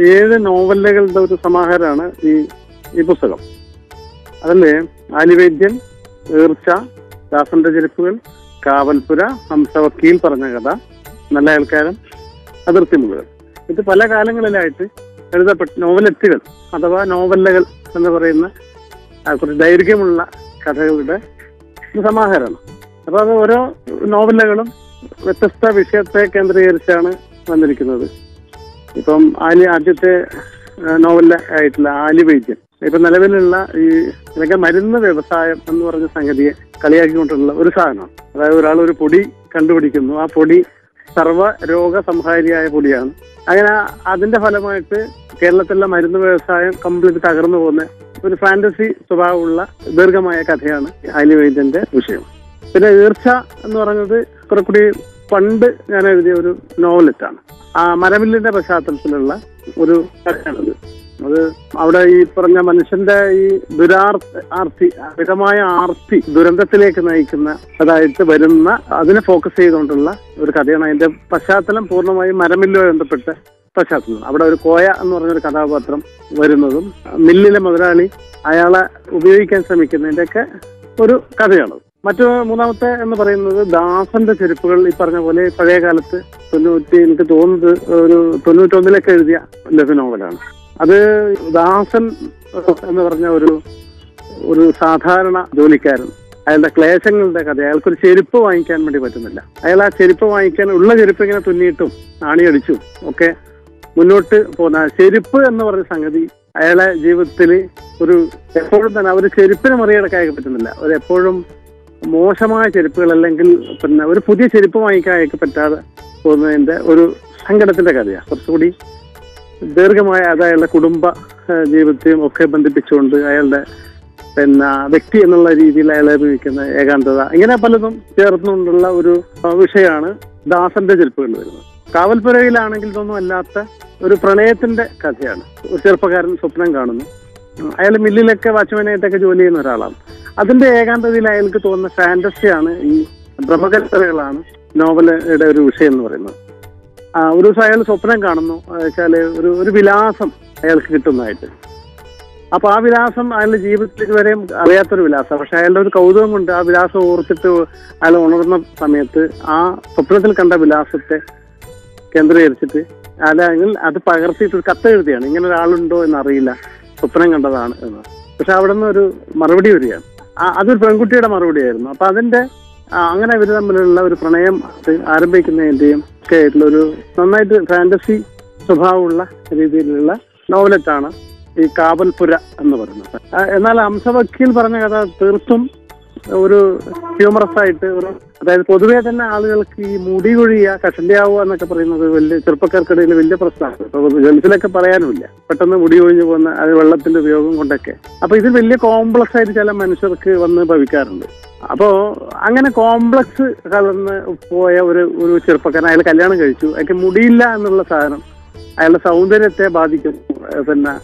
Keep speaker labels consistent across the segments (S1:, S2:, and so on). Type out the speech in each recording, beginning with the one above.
S1: 7 നോവലുകളുടെ ഒരു സമാഹാരമാണ് ഈ പുസ്തകം. അതിൽ ആലിവൈദ്യൻ, ഈർച്ച, ദാസന്റെ ചെരുപ്പുകൾ, കാവൽപ്പുര, ഹംസവക്കീൽ പറഞ്ഞ കഥ, നല്ല അയൽക്കാരൻ, അതിർത്തിമുകൾ, ഇത് പല കാലങ്ങളിലായിട്ട് എഴുതപ്പെട്ട നോവലെറ്റുകൾ അഥവാ നോവലുകൾ എന്ന് പറയുന്ന കുറച്ച് ദൈർഘ്യമുള്ള കഥകളുടെ സമാഹാരമാണ്. അപ്പോൾ അത് ഓരോ നോവലുകളും വ്യത്യസ്ത വിഷയത്തെ കേന്ദ്രീകരിച്ചാണ് വന്നിരിക്കുന്നത്. ഇപ്പം ആദ്യത്തെ നോവൽ ആയിട്ടുള്ള ആലിവൈദ്യൻ ഇപ്പം നിലവിലുള്ള ഇതൊക്കെ മരുന്ന് വ്യവസായം എന്ന് പറഞ്ഞ സംഗതിയെ കളിയാക്കിക്കൊണ്ടുള്ള ഒരു സാധനമാണ്. അതായത് ഒരാൾ ഒരു പൊടി കണ്ടുപിടിക്കുന്നു, ആ പൊടി സർവ്വ രോഗസംഹാരിയായ പൊടിയാണ്. അങ്ങനെ അതിന്റെ ഫലമായിട്ട് കേരളത്തിലെ മരുന്ന് വ്യവസായം കംപ്ലീറ്റ് തകർന്നു പോകുന്ന ഒരു ഫാന്റസി സ്വഭാവമുള്ള ദീർഘമായ കഥയാണ് ആലിവൈദ്യന്റെ വിഷയം. പിന്നെ ഈർച്ച എന്ന് പറയുന്നത് കുറെ കൂടി പണ്ട് ഞാൻ എഴുതിയ ഒരു നോവലെറ്റാണ്. ആ മരമില്ലിന്റെ പശ്ചാത്തലത്തിലുള്ള ഒരു കഥയാണത്. അത് അവിടെ ഈ പറഞ്ഞ മനുഷ്യന്റെ ഈ അമിതമായ ആർത്തി ദുരന്തത്തിലേക്ക് നയിക്കുന്ന അതായിട്ട് വരുന്ന അതിനെ ഫോക്കസ് ചെയ്തുകൊണ്ടുള്ള ഒരു കഥയാണ്. അതിന്റെ പശ്ചാത്തലം പൂർണ്ണമായും മരമില്ലുമായി ബന്ധപ്പെട്ട പശ്ചാത്തലം. അവിടെ ഒരു കോയ എന്ന് പറഞ്ഞൊരു കഥാപാത്രം വരുന്നതും മില്ലിലെ മുതലാളി അയാളെ ഉപയോഗിക്കാൻ ശ്രമിക്കുന്നതിന്റെയൊക്കെ ഒരു കഥയാണ്. മൂന്നാമത്തെ എന്ന് പറയുന്നത് ദാസന്റെ ചെരുപ്പുകൾ. ഈ പറഞ്ഞ പോലെ പഴയ കാലത്ത് എനിക്ക് തോന്നുന്നത് ഒരു 91 എഴുതിയ ലഘു നോവലാണ്. അത് ദാസൻ എന്ന് പറഞ്ഞ ഒരു സാധാരണ ജോലിക്കാരൻ, അയാളുടെ ക്ലേശങ്ങളുടെ കഥ. അയാൾക്കൊരു ചെരുപ്പ് വാങ്ങിക്കാൻ വേണ്ടി പറ്റുന്നില്ല. അയാൾ ആ ചെരുപ്പ് വാങ്ങിക്കാൻ ഉള്ള ചെരുപ്പ് ഇങ്ങനെ തുന്നിയിട്ടും ആണിയടിച്ചും ഒക്കെ മുന്നോട്ട് പോകുന്ന ചെരുപ്പ് എന്ന് പറഞ്ഞ സംഗതി അയാളെ ജീവിതത്തിൽ എപ്പോഴും തന്നെ ഒരു ചെരുപ്പിനെ മറികടക്കാൻ പറ്റുന്നില്ല. എപ്പോഴും മോശമായ ചെരുപ്പുകൾ അല്ലെങ്കിൽ പിന്നെ ഒരു പുതിയ ചെരുപ്പ് വാങ്ങിക്കാൻ അയാൾക്ക് പറ്റാതെ പോകുന്നതിന്റെ ഒരു സങ്കടത്തിന്റെ കഥയാണ്. കുറച്ചുകൂടി ദീർഘമായ അയാളുടെ കുടുംബ ജീവിതത്തെയും ഒക്കെ ബന്ധിപ്പിച്ചുകൊണ്ട് അയാളുടെ പിന്നെ വ്യക്തി എന്നുള്ള രീതിയിൽ അയാളെ ഉപയോഗിക്കുന്ന ഏകാന്തത, ഇങ്ങനെ പലതും ചേർന്നുകൊണ്ടുള്ള ഒരു വിഷയമാണ് ദാസന്റെ ചെരുപ്പുകൾ വരുന്നത്. കാവൽപ്പുരയിലാണെങ്കിൽ ഇതൊന്നും അല്ലാത്ത ഒരു പ്രണയത്തിന്റെ കഥയാണ്. ഒരു ചെറുപ്പക്കാരൻ സ്വപ്നം കാണുന്നു. അയാൾ മില്ലിലൊക്കെ വാച്ച്മാനായിട്ടൊക്കെ ജോലി ചെയ്യുന്ന ഒരാളാണ്. അതിന്റെ ഏകാന്തതയിൽ അയാൾക്ക് തോന്നുന്ന ഫാന്റസിയാണ് ഈ ബ്രഹ്മകൽപ്പനകളാണ് നോവലുടെ ഒരു വിഷയം എന്ന് പറയുന്നത്. ഒരു ദിവസം അയാൾ സ്വപ്നം കാണുന്നു വെച്ചാല് ഒരു വിലാസം അയാൾക്ക് കിട്ടുന്നതായിട്ട്. അപ്പൊ ആ വിലാസം അയാളുടെ ജീവിതത്തിൽ ഇതുവരെയും അറിയാത്തൊരു വിലാസം. പക്ഷെ അയാളുടെ ഒരു കൗതുകം കൊണ്ട് ആ വിലാസം ഓർത്തിട്ട് അയാൾ ഉണർന്ന സമയത്ത് ആ സ്വപ്നത്തിൽ കണ്ട വിലാസത്തെ കേന്ദ്രീകരിച്ചിട്ട് അല്ലെങ്കിൽ അത് പകർത്തിയിട്ട് കത്ത് എഴുതിയാണ്. ഇങ്ങനെ ഒരാളുണ്ടോ എന്നറിയില്ല, സ്വപ്നം കണ്ടതാണ് എന്ന്. പക്ഷെ അവിടെ നിന്ന് ഒരു മറുപടി വരികയാണ്. അതൊരു പെൺകുട്ടിയുടെ മറുപടിയായിരുന്നു. അപ്പൊ അതിന്റെ അങ്ങനെ ഇവർ തമ്മിലുള്ള ഒരു പ്രണയം ആരംഭിക്കുന്നതിന്റെയും ഒക്കെ ആയിട്ടുള്ള ഒരു നന്നായിട്ട് ഫാന്റസി സ്വഭാവമുള്ള രീതിയിലുള്ള നോവലറ്റാണ് ഈ കാവൽപ്പുര എന്ന് പറയുന്നത്. എന്നാൽ ഹംസവക്കീൽ പറഞ്ഞ കഥ തീർത്തും ഒരു ഹ്യൂമറസ് ആയിട്ട് അതായത് പൊതുവെ തന്നെ ആളുകൾക്ക് ഈ മുടി കൊഴിയുക, കഷണ്ടിയാവുക എന്നൊക്കെ പറയുന്നത് വലിയ ചെറുപ്പക്കാർക്കിടയിൽ വലിയ പ്രശ്നമാണ്. ഇപ്പൊ ഗൾഫിലൊക്കെ പറയാനുമില്ല, പെട്ടെന്ന് മുടി കൊഴിഞ്ഞു പോകുന്ന അത് വെള്ളത്തിന്റെ ഉപയോഗം കൊണ്ടൊക്കെ. അപ്പൊ ഇത് വലിയ കോംപ്ലക്സ് ആയിട്ട് ചില മനുഷ്യർക്ക് വന്ന് ഭവിക്കാറുണ്ട്. അപ്പോ അങ്ങനെ കോംപ്ലക്സ് കലർന്ന് പോയ ഒരു ചെറുപ്പക്കാരൻ, അയാൾ കല്യാണം കഴിച്ചു, അയാൾക്ക് മുടിയില്ല എന്നുള്ള സാധനം അയാളുടെ സൗന്ദര്യത്തെ ബാധിക്കുന്നു. പിന്നെ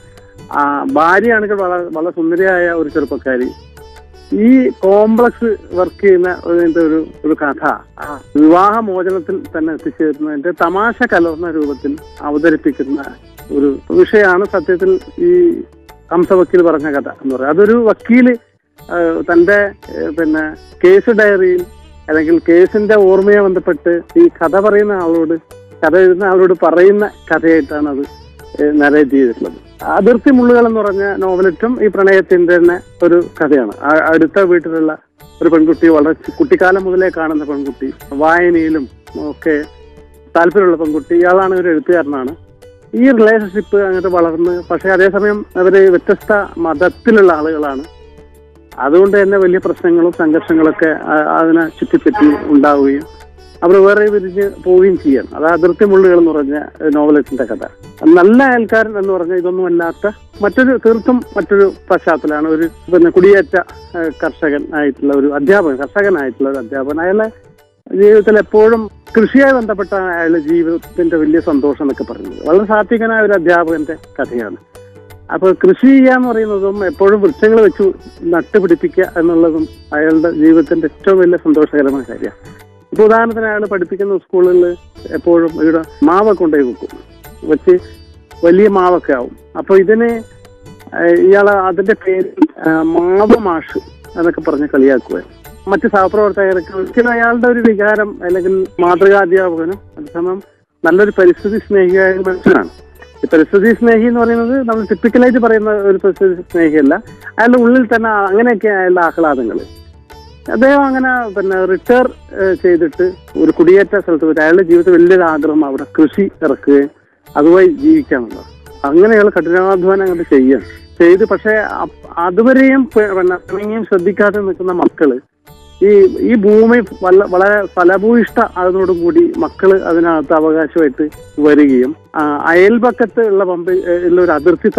S1: ഭാര്യയാണെങ്കിൽ വളരെ സുന്ദരിയായ ഒരു ചെറുപ്പക്കാരി. ഈ കോംപ്ലക്സ് വർക്ക് ചെയ്യുന്ന ഒരു കഥ വിവാഹമോചനത്തിൽ തന്നെ എത്തിച്ചേരുന്നതിന്റെ തമാശ കലർന്ന രൂപത്തിൽ അവതരിപ്പിക്കുന്ന ഒരു വിഷയമാണ് സത്യത്തിൽ ഈ ഹംസവക്കീൽ പറഞ്ഞ കഥ എന്ന് പറയുന്നത്. അതൊരു വക്കീല് തന്റെ കേസ് ഡയറിയിൽ അല്ലെങ്കിൽ കേസിന്റെ ഓർമ്മയെ ബന്ധപ്പെട്ട് ഈ കഥ എഴുതുന്ന ആളോട് പറയുന്ന കഥയായിട്ടാണ് അത് നരേറ്റ് ചെയ്തിട്ടുള്ളത്. അതിർത്തി മുള്ളുകൾ എന്ന് പറഞ്ഞ നോവലറ്റും ഈ പ്രണയത്തിന്റെ തന്നെ ഒരു കഥയാണ്. അടുത്ത വീട്ടിലുള്ള ഒരു പെൺകുട്ടി, വളരെ കുട്ടിക്കാലം മുതലേ കാണുന്ന പെൺകുട്ടി, വായനയിലും ഒക്കെ താല്പര്യമുള്ള പെൺകുട്ടി, ഇയാളാണ് ഒരു എഴുത്തുകാരനാണ്. ഈ റിലേഷൻഷിപ്പ് അങ്ങോട്ട് വളർന്ന്, പക്ഷെ അതേസമയം അവര് വ്യത്യസ്ത മതത്തിലുള്ള ആളുകളാണ്. അതുകൊണ്ട് തന്നെ വലിയ പ്രശ്നങ്ങളും സംഘർഷങ്ങളൊക്കെ അതിനെ ചുറ്റിപ്പറ്റി ഉണ്ടാവുകയും അവർ വേറെ വിരിഞ്ഞ് പോവുകയും ചെയ്യണം. അത് അതിർത്തി മുള്ളുകൾ എന്ന് പറഞ്ഞ നോവലറ്റിന്റെ കഥ. നല്ല അയൽക്കാരൻ എന്ന് പറഞ്ഞാൽ ഇതൊന്നും അല്ലാത്ത തീർത്തും മറ്റൊരു പശ്ചാത്തലമാണ്. ഒരു കുടിയേറ്റ കർഷകനായിട്ടുള്ള ഒരു അധ്യാപകൻ. അയാളെ ജീവിതത്തിൽ എപ്പോഴും കൃഷിയായി ബന്ധപ്പെട്ട അയാളുടെ ജീവിതത്തിന്റെ വലിയ സന്തോഷം എന്നൊക്കെ പറയുന്നത് വളരെ സാത്വികനായ ഒരു അധ്യാപകന്റെ കഥയാണ്. അപ്പൊ കൃഷി ചെയ്യാന്ന് പറയുന്നതും എപ്പോഴും വൃക്ഷങ്ങൾ വെച്ച് നട്ടുപിടിപ്പിക്കുക എന്നുള്ളതും അയാളുടെ ജീവിതത്തിന്റെ ഏറ്റവും വലിയ സന്തോഷകരമായ കാര്യമാണ്. ഇപ്പൊ ഉദാഹരണത്തിന് അയാൾ പഠിപ്പിക്കുന്ന സ്കൂളുകളിൽ എപ്പോഴും ഇവിടെ മാവൊക്കെ കൊണ്ടുപോയി വെക്കും, വെച്ച് വലിയ മാവൊക്കെ ആവും. അപ്പൊ ഇതിന് ഇയാള് അതിന്റെ പേര് മാവ് മാഷ് എന്നൊക്കെ പറഞ്ഞ് കളിയാക്കുക. മറ്റ് സഹപ്രവർത്തകർക്ക് ഒരിക്കലും അയാളുടെ ഒരു വികാരം അല്ലെങ്കിൽ മാതൃകാധ്യാപകനും അതേസമയം നല്ലൊരു പരിസ്ഥിതി സ്നേഹിയായ മനുഷ്യനാണ്. ഈ പരിസ്ഥിതി സ്നേഹി എന്ന് പറയുന്നത് നമ്മൾ ടിപ്പിക്കലായിട്ട് പറയുന്ന ഒരു പരിസ്ഥിതി സ്നേഹിയല്ല. അയാളുടെ ഉള്ളിൽ തന്നെ അങ്ങനെയൊക്കെ അയാളുടെ ആഹ്ലാദങ്ങൾ. അദ്ദേഹം അങ്ങനെ റിട്ടയർ ചെയ്തിട്ട് ഒരു കുടിയേറ്റ സ്ഥലത്ത് പോയിട്ട് അയാളുടെ ജീവിതത്തിൽ വലിയൊരു ആഗ്രഹം അവിടെ കൃഷി ഇറക്കുകയും അതുവഴി ജീവിക്കാമെന്നുള്ളത്. അങ്ങനെ അയാൾ കഠിനാധ്വാനം അങ്ങോട്ട് ചെയ്ത് പക്ഷെ അതുവരെയും ശ്രദ്ധിക്കാതെ നിൽക്കുന്ന മക്കള് ഈ ഭൂമി വളരെ ഫലഭൂയിഷ്ഠ ആയതോടുകൂടി മക്കള് അതിനകത്ത് അവകാശമായിട്ട് വരികയും അയൽപക്കത്ത് ഉള്ള ഉള്ള ഒരു അതിർത്തി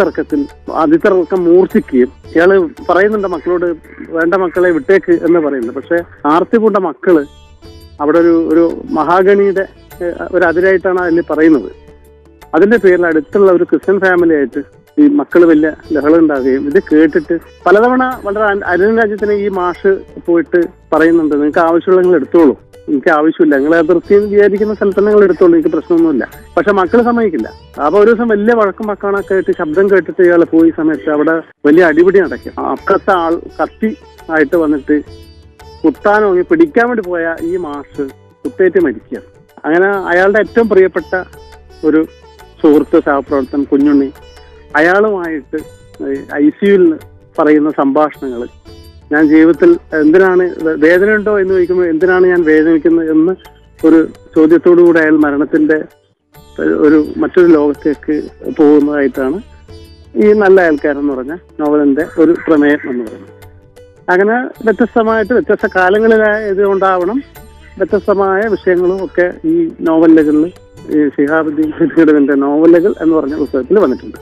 S1: മൂർച്ഛിക്കുകയും ഇയാള് പറയുന്നുണ്ട് മക്കളോട് വേണ്ട മക്കളെ വിട്ടേക്ക് എന്ന് പറയുന്നുണ്ട്. പക്ഷെ ആർത്തി പൂണ്ട മക്കള് അവിടെ ഒരു മഹാഗണിയുടെ ഒരു അതിരായിട്ടാണ് അതിൽ പറയുന്നത്. അതിന്റെ പേരിൽ അടുത്തുള്ള ഒരു ക്രിസ്ത്യൻ ഫാമിലി ആയിട്ട് ഈ മക്കള് വലിയ ലഹള ഉണ്ടാകുകയും ഇത് കേട്ടിട്ട് പലതവണ വളരെ അരുൺ രാജ്യത്തിന് ഈ മാഷ് പോയിട്ട് പറയുന്നുണ്ട്, നിങ്ങൾക്ക് ആവശ്യമുള്ള നിങ്ങൾ എടുത്തോളൂ, എനിക്ക് ആവശ്യമില്ല, നിങ്ങൾ അതിർത്തി വിചാരിക്കുന്ന സ്ഥലത്ത് നിങ്ങൾ എടുത്തോളൂ, എനിക്ക് പ്രശ്നമൊന്നുമില്ല. പക്ഷെ മക്കള് സമ്മതിക്കില്ല. അപ്പൊ ഒരു ദിവസം വലിയ വഴക്കും മക്കാണൊക്കെ ആയിട്ട് ശബ്ദം കേട്ടിട്ട് ഇയാൾ പോയി സമയത്ത് അവിടെ വലിയ അടിപിടി നടക്കും. അപ്പുറത്തെ ആൾ കത്തി ആയിട്ട് വന്നിട്ട് കുത്താനോ പിടിക്കാൻ വേണ്ടി പോയ ഈ മാഷ് കുത്തേറ്റ് മരിക്കുക. അങ്ങനെ അയാളുടെ ഏറ്റവും പ്രിയപ്പെട്ട ഒരു സുഹൃത്ത് സഹപ്രവർത്തകൻ കുഞ്ഞുണ്ണി അയാളുമായിട്ട് ICUവിൽ പറയുന്ന സംഭാഷണങ്ങൾ, ഞാൻ ജീവിതത്തിൽ എന്തിനാണ് വേദനയുണ്ടോ എന്ന് ചോദിക്കുമ്പോൾ എന്തിനാണ് ഞാൻ വേദനിക്കുന്നത് എന്ന് ഒരു ചോദ്യത്തോടുകൂടി അയാൾ മരണത്തിന്റെ മറ്റൊരു ലോകത്തേക്ക് പോകുന്നതായിട്ടാണ് ഈ നല്ല അയൽക്കാരെന്ന് പറഞ്ഞ നോവലിന്റെ ഒരു പ്രമേയം എന്ന് പറയുന്നത്. അങ്ങനെ വ്യത്യസ്ത കാലങ്ങളിലായതുകൊണ്ടാവണം വ്യത്യസ്തമായ വിഷയങ്ങളും ഒക്കെ ഈ നോവലുകളിൽ ഈ ശിഹാബുദ്ദീൻ ഖിദ്ഗഡിന്റെ നോവലുകൾ എന്ന് പറഞ്ഞ പുസ്തകത്തിൽ വന്നിട്ടുണ്ട്.